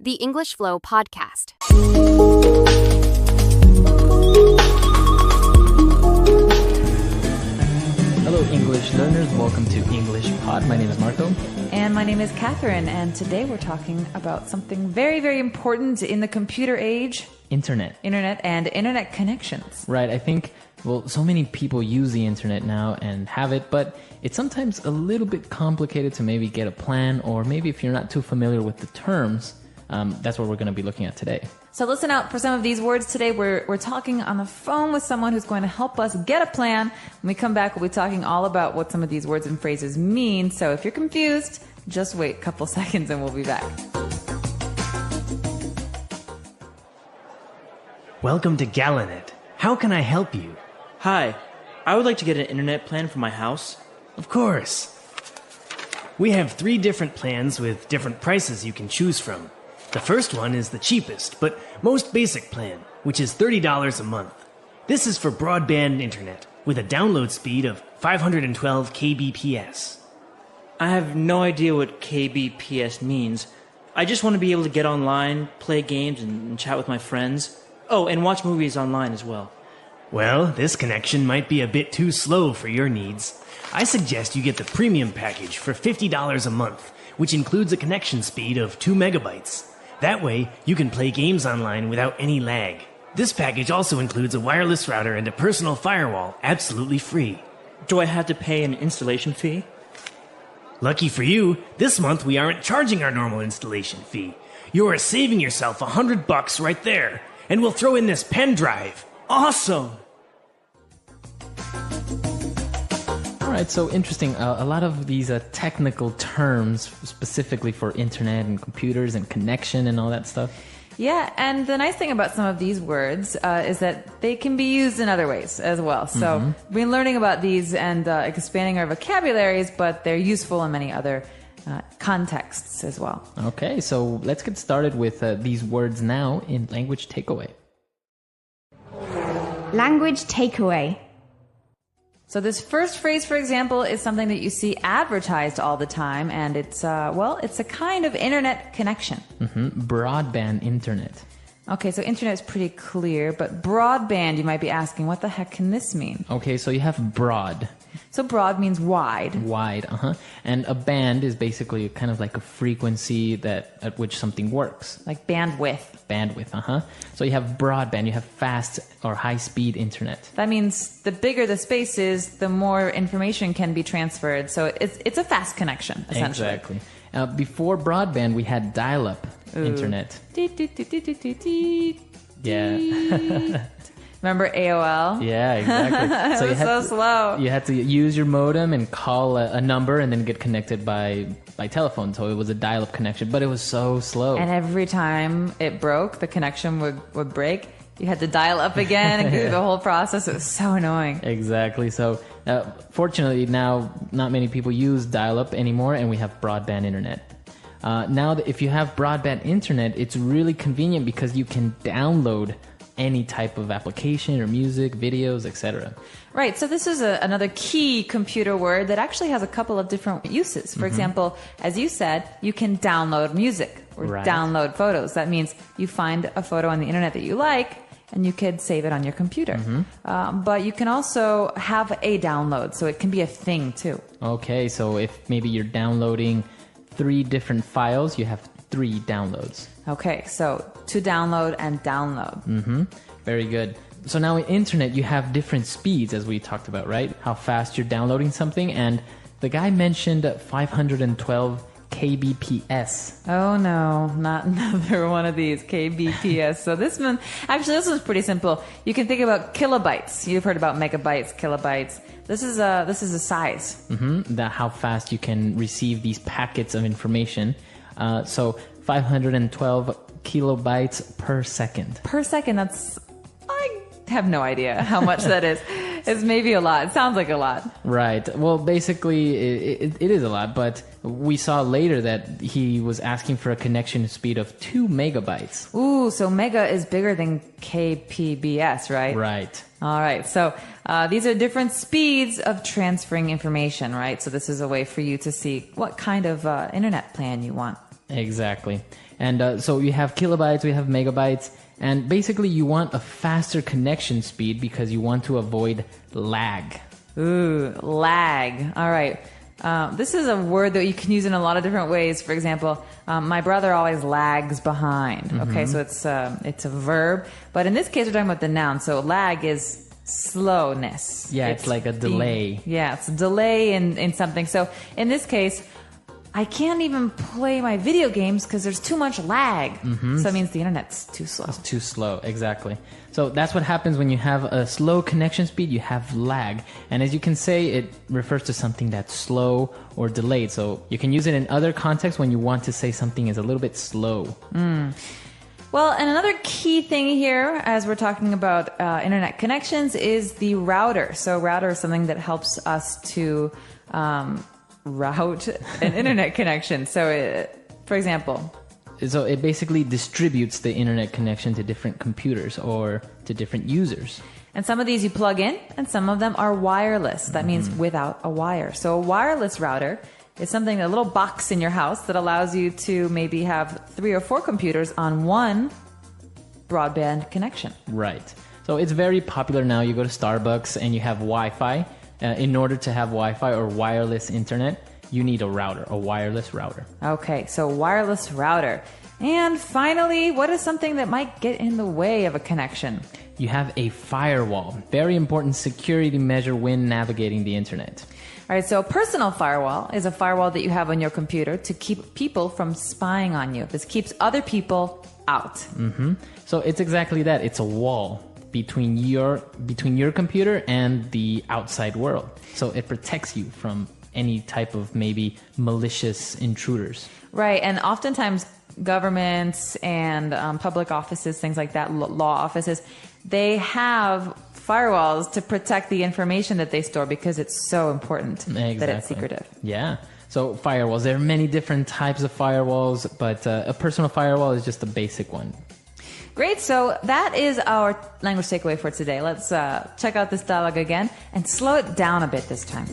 The English Flow Podcast. Hello, English learners. Welcome to English Pod. My name is Marco. And my name is Catherine. And today we're talking about something very, very important in the computer age. Internet and internet connections. Right. I think, so many people use the internet now and have it, but it's sometimes a little bit complicated to maybe get a plan, or maybe if you're not too familiar with the terms, that's what we're going to be looking at today. So listen out for some of these words today. We're talking on the phone with someone who's going to help us get a plan. When we come back, we'll be talking all about what some of these words and phrases mean. So if you're confused, just wait a couple seconds and we'll be back. Welcome to Galanet. How can I help you? Hi, I would like to get an internet plan for my house. Of course. We have 3 different plans with different prices you can choose from. The first one is the cheapest, but most basic plan, which is $30 a month. This is for broadband internet, with a download speed of 512 kbps. I have no idea what kbps means. I just want to be able to get online, play games, and chat with my friends. Oh, and watch movies online as well. Well, this connection might be a bit too slow for your needs. I suggest you get the premium package for $50 a month, which includes a connection speed of 2 megabytes. That way, you can play games online without any lag. This package also includes a wireless router and a personal firewall, absolutely free. Do I have to pay an installation fee? Lucky for you, this month we aren't charging our normal installation fee. You are saving yourself $100 right there, and we'll throw in this pen drive. Awesome! Alright, so interesting. A lot of these technical terms specifically for internet and computers and connection and all that stuff. Yeah, and the nice thing about some of these words is that they can be used in other ways as well. So we've been learning about these and expanding our vocabularies, but they're useful in many other contexts as well. Okay, so let's get started with these words now in Language Takeaway. Language takeaway. So this first phrase, for example, is something that you see advertised all the time, and it's a kind of internet connection. Broadband internet. Okay, so internet is pretty clear, but broadband, you might be asking, what the heck can this mean? Okay, so you have broad. So broad means wide. Wide, And a band is basically kind of like a frequency at which something works. Like bandwidth. Bandwidth, So you have broadband, you have fast or high-speed internet. That means the bigger the space is, the more information can be transferred. So it's a fast connection, essentially. Exactly. Before broadband, we had dial-up internet. Yeah. Remember AOL? Yeah, exactly. So it was so slow. You had to use your modem and call a number and then get connected by telephone. So it was a dial-up connection, but it was so slow. And every time it broke, the connection would break. You had to dial up again and go through the whole process. It was so annoying. Exactly. So fortunately now not many people use dial-up anymore, and we have broadband internet. Now if you have broadband internet, it's really convenient because you can download any type of application or music, videos, etc. Right, so this is another key computer word that actually has a couple of different uses. For example, as you said, you can download music or download photos. That means you find a photo on the internet that you like, and you could save it on your computer. But you can also have a download, so it can be a thing too. Okay, so if maybe you're downloading 3 different files, you have 3 downloads. Okay, so to download and download. Very good. So now in internet, you have different speeds, as we talked about, right? How fast you're downloading something. And the guy mentioned 512 kbps. Oh no, not another one of these, kbps. So this one's pretty simple. You can think about kilobytes. You've heard about megabytes, kilobytes. This is a size. How fast you can receive these packets of information. So 512 kilobytes per second. Per second, I have no idea how much that is. It's maybe a lot. It sounds like a lot. Right. Well, basically, it is a lot, but we saw later that he was asking for a connection speed of 2 megabytes. Ooh, so mega is bigger than kpbs, right? Right. All right. So these are different speeds of transferring information, right? So this is a way for you to see what kind of internet plan you want. Exactly. And so you have kilobytes, we have megabytes, and basically you want a faster connection speed because you want to avoid lag. Ooh, lag. All right. This is a word that you can use in a lot of different ways. For example, my brother always lags behind. Okay, so it's a verb, but in this case we're talking about the noun. So lag is slowness. Yeah, it's like a delay. It's a delay in something. So in this case, I can't even play my video games because there's too much lag. So it means the internet's too slow. It's too slow, exactly. So that's what happens when you have a slow connection speed, you have lag. And as you can say, it refers to something that's slow or delayed. So you can use it in other contexts when you want to say something is a little bit slow. Well, and another key thing here, as we're talking about internet connections, is the router. So router is something that helps us to route an internet connection. So, for example, so it basically distributes the internet connection to different computers or to different users. And some of these you plug in, and some of them are wireless. That means without a wire. So a wireless router is something, a little box in your house that allows you to maybe have 3 or 4 computers on one broadband connection. Right. So it's very popular now. You go to Starbucks and you have Wi-Fi. In order to have Wi-Fi or wireless internet, you need a router, a wireless router. Okay, so wireless router. And finally, what is something that might get in the way of a connection? You have a firewall. Very important security measure when navigating the internet. All right, so a personal firewall is a firewall that you have on your computer to keep people from spying on you. This keeps other people out. So it's exactly that. It's a wall between your computer and the outside world. So it protects you from any type of maybe malicious intruders. Right, and oftentimes governments and public offices, things like that, law offices, they have firewalls to protect the information that they store because it's so important that it's secretive. Yeah. So firewalls, there are many different types of firewalls, but a personal firewall is just the basic one. Great, so that is our language takeaway for today. Let's check out this dialogue again and slow it down a bit this time.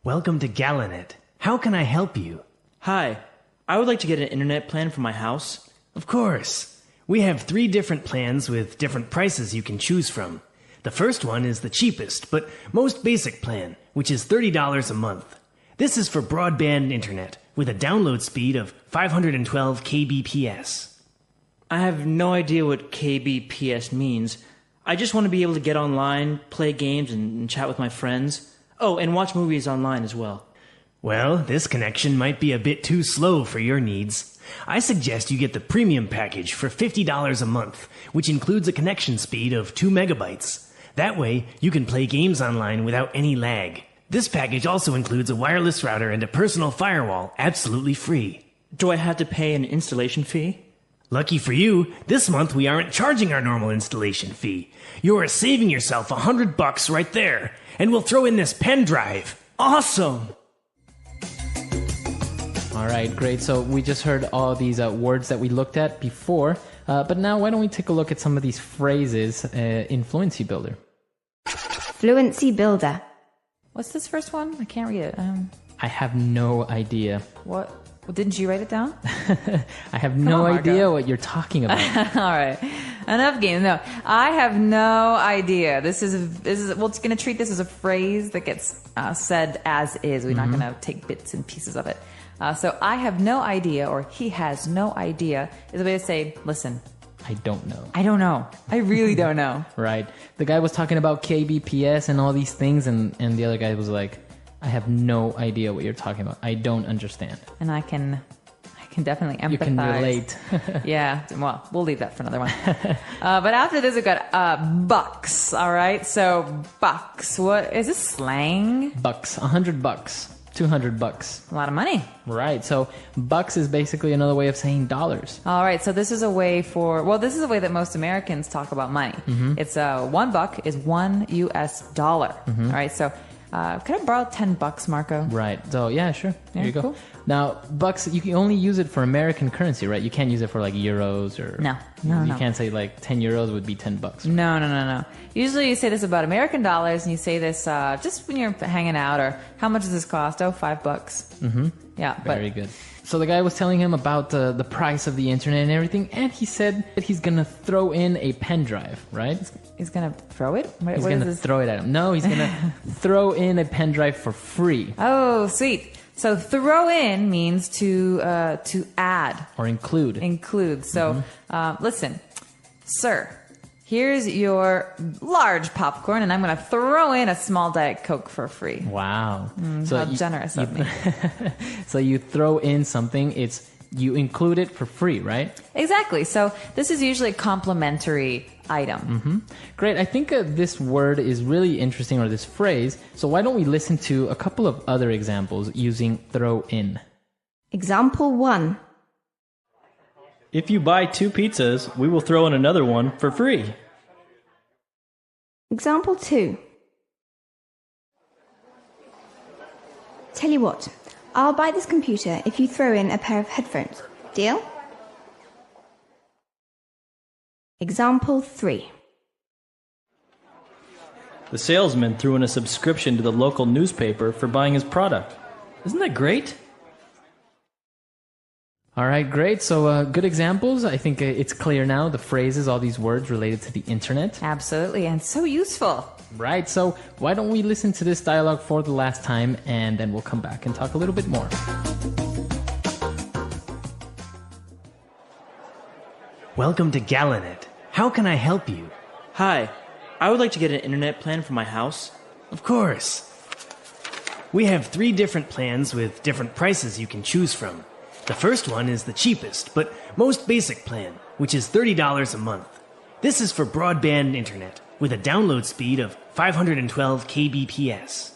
Welcome to Galanet. How can I help you? Hi, I would like to get an internet plan for my house. Of course. We have 3 different plans with different prices you can choose from. The first one is the cheapest, but most basic plan, which is $30 a month. This is for broadband internet with a download speed of 512 kbps. I have no idea what kbps means. I just want to be able to get online, play games, and chat with my friends. Oh, and watch movies online as well. Well, this connection might be a bit too slow for your needs. I suggest you get the premium package for $50 a month, which includes a connection speed of 2 megabytes. That way, you can play games online without any lag. This package also includes a wireless router and a personal firewall, absolutely free. Do I have to pay an installation fee? Lucky for you, this month we aren't charging our normal installation fee. You are saving yourself $100 right there, and we'll throw in this pen drive. Awesome! All right, great. So we just heard all these words that we looked at before, but now why don't we take a look at some of these phrases in Fluency Builder? Fluency Builder. What's this first one? I can't read it. I have no idea. What? Well, didn't you write it down? I have no idea what you're talking about. All right. Enough games. No, I have no idea. This is we're going to treat this as a phrase that gets said as is. We're not going to take bits and pieces of it. So I have no idea, or he has no idea, is a way to say, listen, I don't know. I don't know. I really don't know. Right. The guy was talking about KBPS and all these things, and the other guy was like, I have no idea what you're talking about. I don't understand. And I can definitely empathize. You can relate. Yeah. Well, we'll leave that for another one. But after this, we've got bucks. All right. So bucks. What is this slang? Bucks. $100. $200. A lot of money. Right. So bucks is basically another way of saying dollars. All right. So this is a way this is a way that most Americans talk about money. It's $1 is $1 US. All right. So Could I borrow $10, Marco? Right. So yeah, sure. There Yeah, you go. cool. Now, bucks, you can only use it for American currency, right? You can't use it for like euros or No. You can't say like 10 euros would be $10. No. Usually you say this about American dollars, and you say this just when you're hanging out, or how much does this cost? Oh, $5. Mm-hmm. Yeah. Very good. So the guy was telling him about the price of the internet and everything, and he said that he's gonna throw in a pen drive, right? He's gonna throw it? He's What is gonna this? throw it at him. No, he's gonna throw in a pen drive for free. Oh, sweet. So throw in means to add. Or include. Include. So listen, sir, here's your large popcorn, and I'm going to throw in a small Diet Coke for free. Wow. How generous of me. So you throw in something, you include it for free, right? Exactly. So this is usually a complimentary item. Great. I think this word is really interesting, or this phrase. So why don't we listen to a couple of other examples using throw in? Example 1. If you buy 2 pizzas, we will throw in another one for free. Example 2. Tell you what, I'll buy this computer if you throw in a pair of headphones. Deal? Example 3. The salesman threw in a subscription to the local newspaper for buying his product. Isn't that great? All right, great. So good examples. I think it's clear now, the phrases, all these words related to the internet. Absolutely. And so useful. Right. So why don't we listen to this dialogue for the last time, and then we'll come back and talk a little bit more. Welcome to Galanet. How can I help you? Hi, I would like to get an internet plan for my house. Of course. We have 3 different plans with different prices you can choose from. The first one is the cheapest, but most basic plan, which is $30 a month. This is for broadband internet, with a download speed of 512 kbps.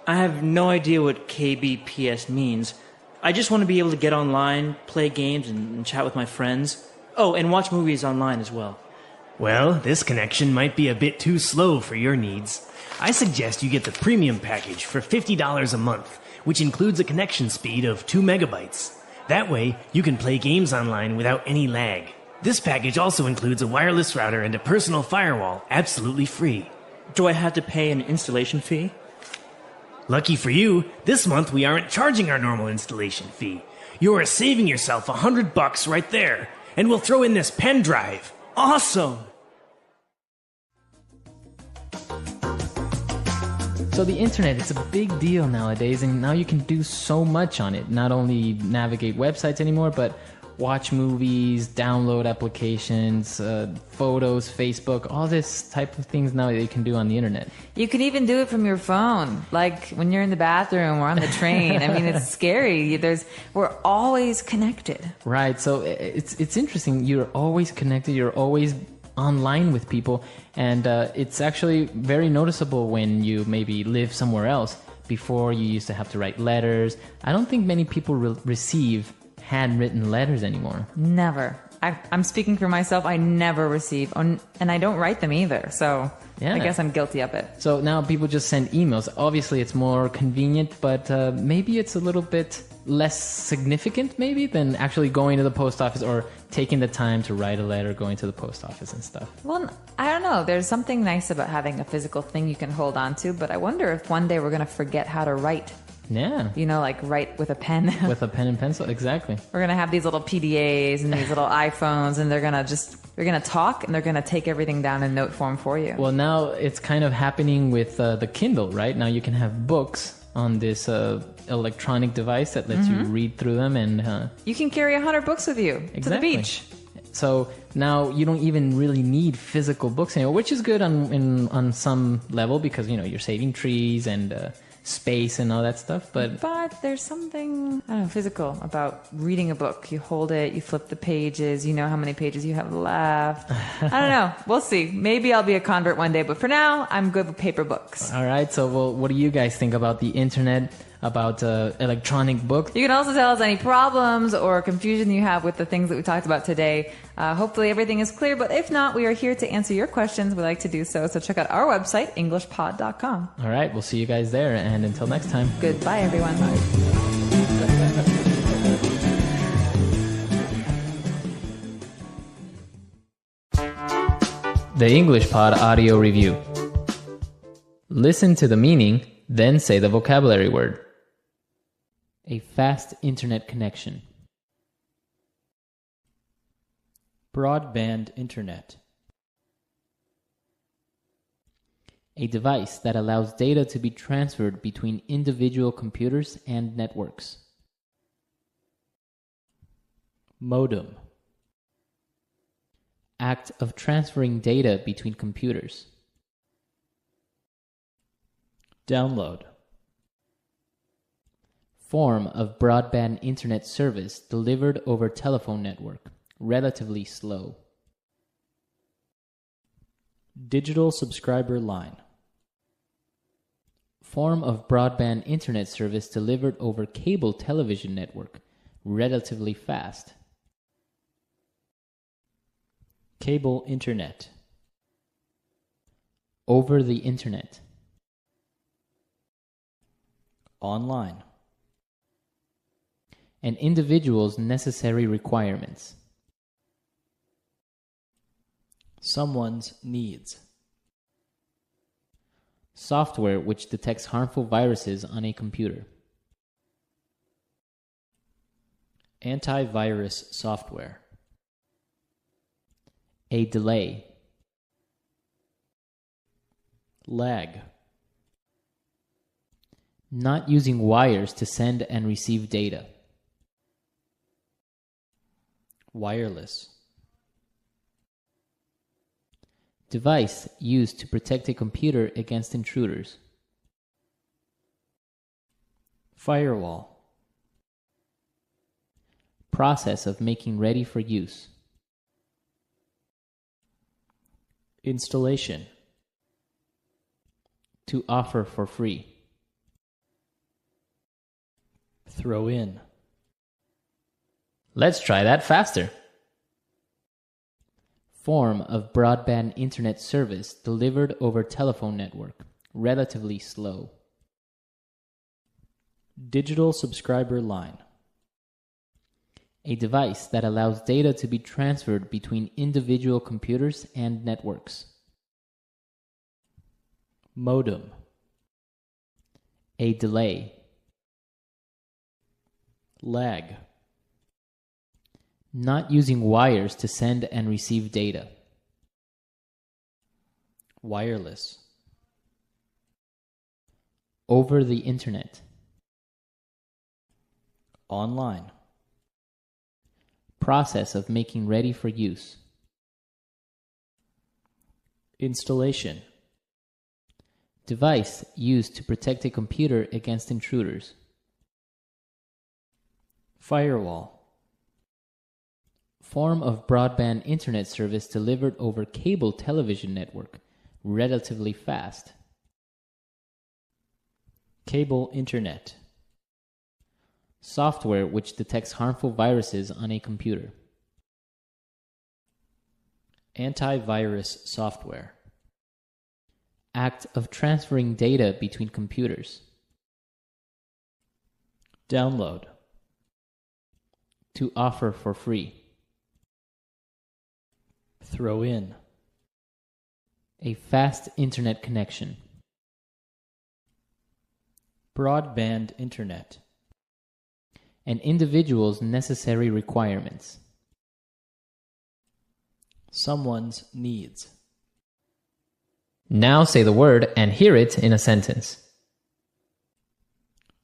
I have no idea what kbps means. I just want to be able to get online, play games, and chat with my friends. Oh, and watch movies online as well. Well, this connection might be a bit too slow for your needs. I suggest you get the premium package for $50 a month, which includes a connection speed of 2 megabytes. That way, you can play games online without any lag. This package also includes a wireless router and a personal firewall, absolutely free. Do I have to pay an installation fee? Lucky for you, this month we aren't charging our normal installation fee. You are saving yourself $100 right there, and we'll throw in this pen drive. Awesome! So the internet, it's a big deal nowadays, and now you can do so much on it. Not only navigate websites anymore, but watch movies, download applications, photos, Facebook, all this type of things now that you can do on the internet. You can even do it from your phone, like when you're in the bathroom or on the train. I mean, it's scary. We're always connected. Right. So it's interesting. You're always connected. You're always online with people, and it's actually very noticeable when you maybe live somewhere else. Before, you used to have to write letters. I don't think many people receive handwritten letters anymore. Never. I'm speaking for myself. I never receive, and I don't write them either. So Yeah. I guess I'm guilty of it. So now people just send emails. Obviously, it's more convenient, but maybe it's a little bit less significant, maybe, than actually going to the post office or taking the time to write a letter, going to the post office and stuff. Well, I don't know. There's something nice about having a physical thing you can hold on to, but I wonder if one day we're going to forget how to write. Yeah. You know, like write with a pen. With a pen and pencil, exactly. We're going to have these little PDAs and these little iPhones, and they're going to talk, and they're going to take everything down in note form for you. Well, now it's kind of happening with the Kindle, right? Now you can have books on this electronic device that lets you read through them, and you can carry 100 books with you to the beach. So now you don't even really need physical books anymore, which is good on some level, because you're saving trees and space and all that stuff. But there's something, I don't know, physical about reading a book. You hold it, you flip the pages, you know how many pages you have left. I don't know. We'll see. Maybe I'll be a convert one day, but for now, I'm good with paper books. All right. So, well, what do you guys think about the internet? about electronic books. You can also tell us any problems or confusion you have with the things that we talked about today. Hopefully everything is clear, but if not, we are here to answer your questions. We like to do so. So check out our website, englishpod.com. All right, we'll see you guys there, and until next time. Goodbye, everyone. The English Pod Audio Review. Listen to the meaning, then say the vocabulary word. A fast internet connection. Broadband internet. A device that allows data to be transferred between individual computers and networks. Modem. Act of transferring data between computers. Download. Form of broadband internet service delivered over telephone network. Relatively slow. Digital subscriber line. Form of broadband internet service delivered over cable television network. Relatively fast. Cable internet. Over the internet. Online. An individual's necessary requirements. Someone's needs. Software which detects harmful viruses on a computer. Antivirus software. A delay. Lag. Not using wires to send and receive data. Wireless. Device used to protect a computer against intruders. Firewall. Process of making ready for use. Installation. To offer for free. Throw in. Let's try that faster. Form of broadband internet service delivered over telephone network. Relatively slow. Digital subscriber line. A device that allows data to be transferred between individual computers and networks. Modem. A delay. Lag. Not using wires to send and receive data. Wireless. Over the internet. Online. Process of making ready for use. Installation. Device used to protect a computer against intruders. Firewall. Form of broadband internet service delivered over cable television network. Relatively fast. Cable internet. Software which detects harmful viruses on a computer. Antivirus software. Act of transferring data between computers. Download. To offer for free. Throw in. A fast internet connection. Broadband internet. An individual's necessary requirements. Someone's needs. Now say the word and hear it in a sentence.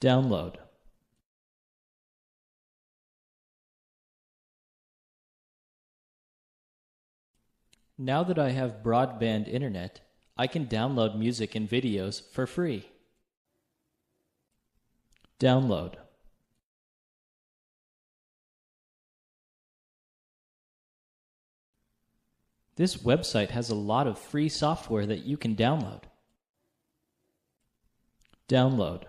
Download. Now that I have broadband internet, I can download music and videos for free. Download. This website has a lot of free software that you can download. Download.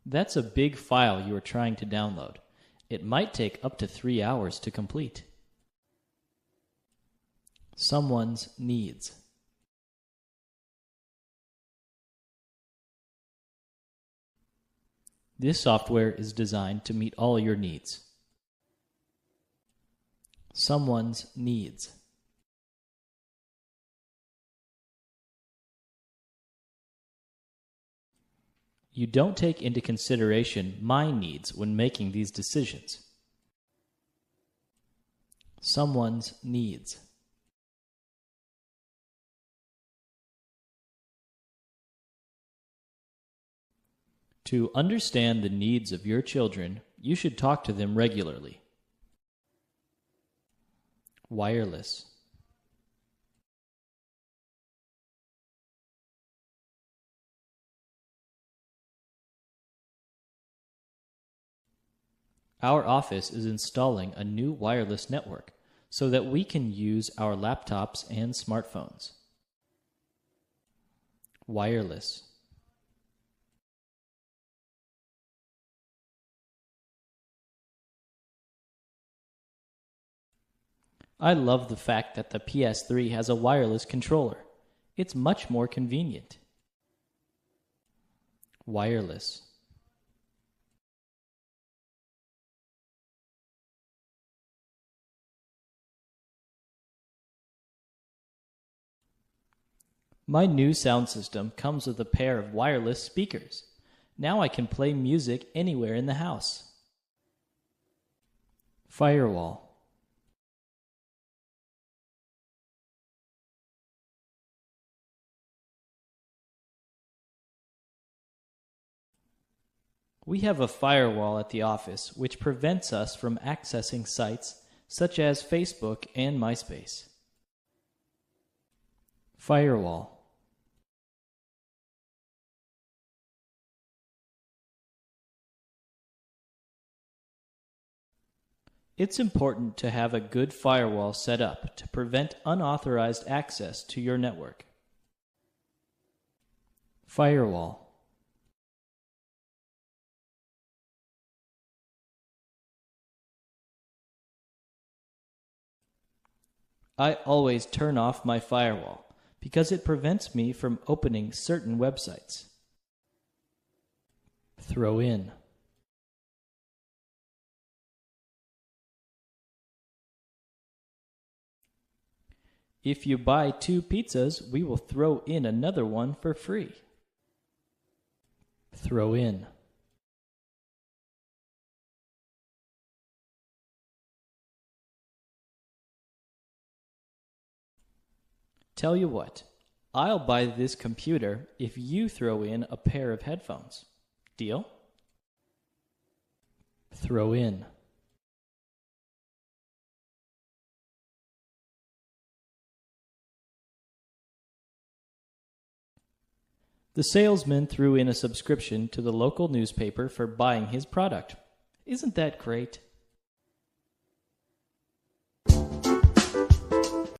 That's a big file you are trying to download. It might take up to 3 hours to complete. Someone's needs. This software is designed to meet all your needs. Someone's needs. You don't take into consideration my needs when making these decisions. Someone's needs. To understand the needs of your children, you should talk to them regularly. Wireless. Our office is installing a new wireless network so that we can use our laptops and smartphones. Wireless. I love the fact that the PS3 has a wireless controller. It's much more convenient. Wireless. My new sound system comes with a pair of wireless speakers. Now I can play music anywhere in the house. Firewall. We have a firewall at the office which prevents us from accessing sites such as Facebook and MySpace. Firewall. It's important to have a good firewall set up to prevent unauthorized access to your network. Firewall. I always turn off my firewall because it prevents me from opening certain websites. Throw in. If you buy 2 pizzas, we will throw in another one for free. Throw in. Tell you what, I'll buy this computer if you throw in a pair of headphones. Deal? Throw in. The salesman threw in a subscription to the local newspaper for buying his product. Isn't that great?